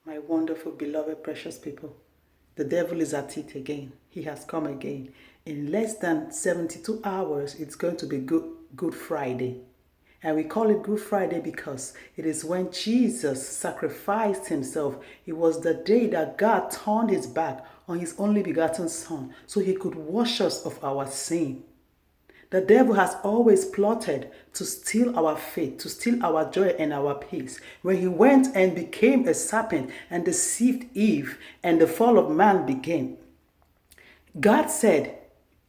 My wonderful, beloved, precious people, the devil is at it again. He has come again. In less than 72 hours, it's going to be Good Friday. And we call it Good Friday because it is when Jesus sacrificed himself. It was the day that God turned his back on his only begotten Son so he could wash us of our sin. The devil has always plotted to steal our faith, to steal our joy and our peace. When he went and became a serpent and deceived Eve and the fall of man began, God said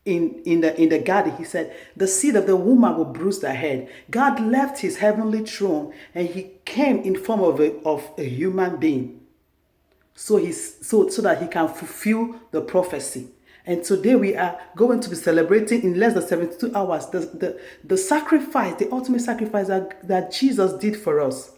in the garden, he said, the seed of the woman will bruise the head. God left his heavenly throne and he came in form of a human being so that he can fulfill the prophecy. And today we are going to be celebrating in less than 72 hours the sacrifice, the ultimate sacrifice that Jesus did for us.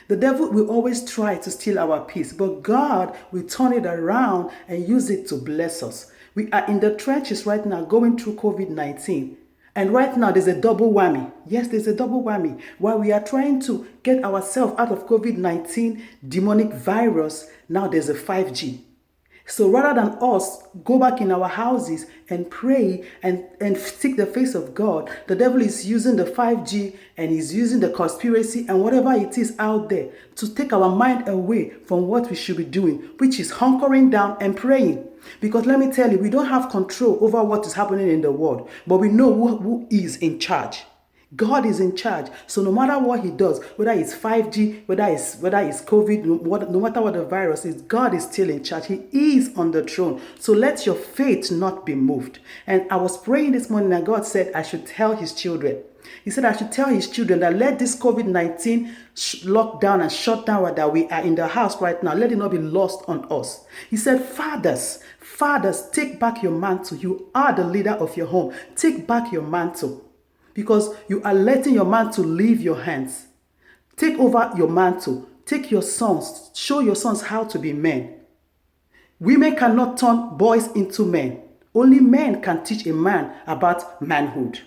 The devil will always try to steal our peace, but God will turn it around and use it to bless us. We are in the trenches right now going through COVID-19. And right now there's a double whammy. Yes, there's a double whammy. While we are trying to get ourselves out of COVID-19 demonic virus, now there's a 5G. So rather than us go back in our houses and pray and seek the face of God, the devil is using the 5G and he's using the conspiracy and whatever it is out there to take our mind away from what we should be doing, which is hunkering down and praying. Because let me tell you, we don't have control over what is happening in the world, but we know who is in charge. God is in charge. So no matter what he does, whether it's 5G, whether it's COVID, no matter what the virus is, God is still in charge. He is on the throne. So let your faith not be moved. And I was praying this morning and God said I should tell his children. He said I should tell his children that let this COVID-19 lockdown and shutdown that we are in the house right now, let it not be lost on us. He said, fathers, take back your mantle. You are the leader of your home. Take back your mantle. Because you are letting your mantle leave your hands. Take over your mantle. Take your sons. Show your sons how to be men. Women cannot turn boys into men. Only men can teach a man about manhood.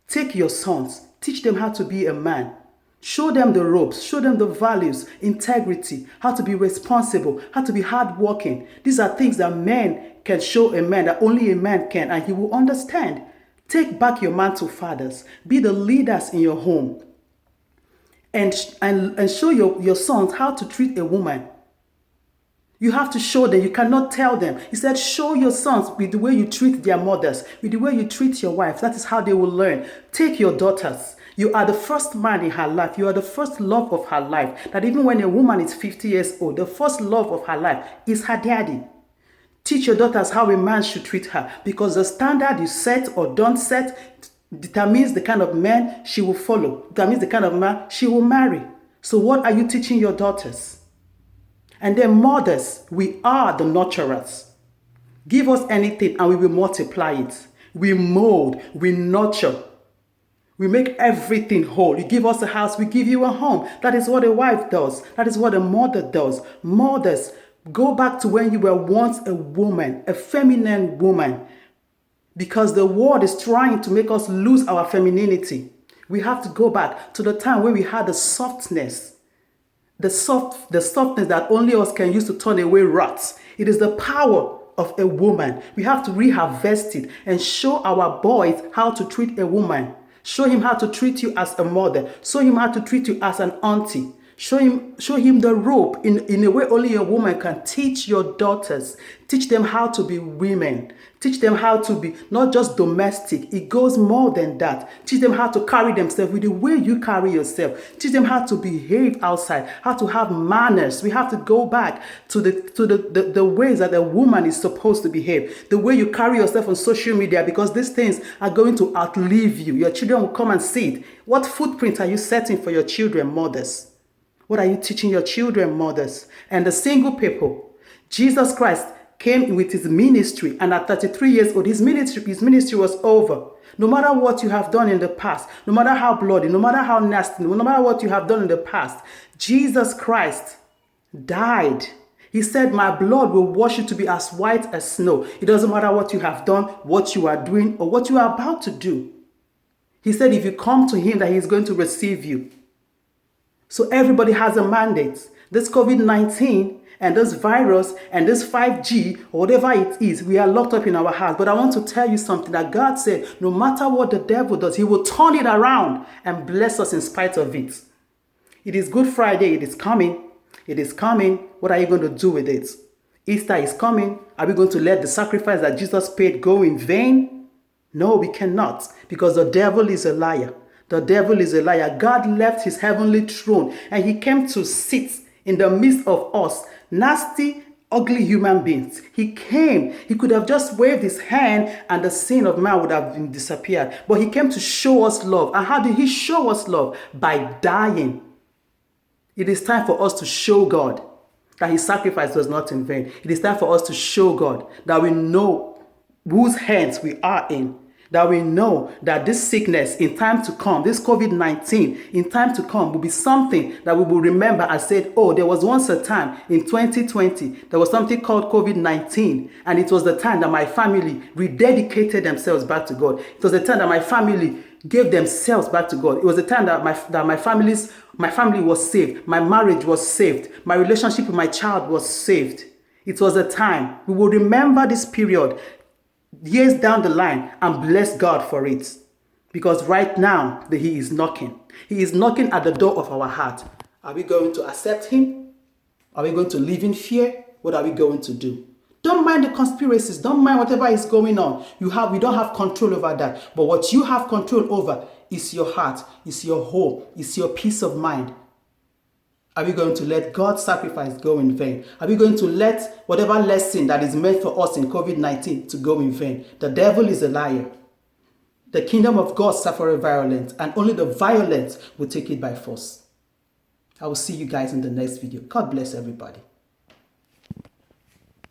Take your sons. Teach them how to be a man. Show them the ropes. Show them the values, integrity, how to be responsible, how to be hardworking. These are things that men can show a man, that only a man can, and he will understand. Take back your mantle, fathers. Be the leaders in your home. And show your sons how to treat a woman. You have to show them. You cannot tell them. He said, show your sons with the way you treat their mothers, with the way you treat your wife. That is how they will learn. Take your daughters. You are the first man in her life. You are the first love of her life. That even when a woman is 50 years old, the first love of her life is her daddy. Teach your daughters how a man should treat her, because the standard you set or don't set determines the kind of man she will follow, determines the kind of man she will marry. So what are you teaching your daughters? And then mothers, we are the nurturers. Give us anything and we will multiply it. We mold, we nurture. We make everything whole. You give us a house, we give you a home. That is what a wife does. That is what a mother does. Mothers, go back to when you were once a woman, a feminine woman, because the world is trying to make us lose our femininity. We have to go back to the time when we had the softness, the softness that only us can use to turn away wrath. It is the power of a woman. We have to reharvest it and show our boys how to treat a woman. Show him how to treat you as a mother. Show him how to treat you as an auntie. Show him the rope in a way only a woman can. Teach your daughters. Teach them how to be women. Teach them how to be not just domestic. It goes more than that. Teach them how to carry themselves with the way you carry yourself. Teach them how to behave outside, how to have manners. We have to go back to the ways that a woman is supposed to behave. The way you carry yourself on social media, because these things are going to outlive you. Your children will come and see it. What footprint are you setting for your children, mothers? What are you teaching your children, mothers? And the single people. Jesus Christ came with his ministry, and at 33 years old, his ministry was over. No matter what you have done in the past, no matter how bloody, no matter how nasty, no matter what you have done in the past, Jesus Christ died. He said, my blood will wash you to be as white as snow. It doesn't matter what you have done, what you are doing, or what you are about to do. He said, if you come to him, that he is going to receive you. So everybody has a mandate. This COVID-19 and this virus and this 5G or whatever it is, we are locked up in our house. But I want to tell you something that God said, no matter what the devil does, he will turn it around and bless us in spite of it. It is Good Friday. It is coming. It is coming. What are you going to do with it? Easter is coming. Are we going to let the sacrifice that Jesus paid go in vain? No, we cannot, because the devil is a liar. The devil is a liar. God left his heavenly throne and he came to sit in the midst of us, nasty, ugly human beings. He came. He could have just waved his hand and the sin of man would have been disappeared. But he came to show us love. And how did he show us love? By dying. It is time for us to show God that his sacrifice was not in vain. It is time for us to show God that we know whose hands we are in. That we know that this sickness in time to come, this COVID-19 in time to come will be something that we will remember and say, oh, there was once a time in 2020, there was something called COVID-19. And it was the time that my family rededicated themselves back to God. It was the time that my family gave themselves back to God. It was the time that my family was saved. My marriage was saved. My relationship with my child was saved. It was a time. We will remember this period years down the line and bless God for it. Because right now, he is knocking. He is knocking at the door of our heart. Are we going to accept him? Are we going to live in fear? What are we going to do? Don't mind the conspiracies. Don't mind whatever is going on. We don't have control over that. But what you have control over is your heart, is your home, is your peace of mind. Are we going to let God's sacrifice go in vain? Are we going to let whatever lesson that is meant for us in COVID-19 to go in vain? The devil is a liar. The kingdom of God suffereth violence, and only the violent will take it by force. I will see you guys in the next video. God bless everybody.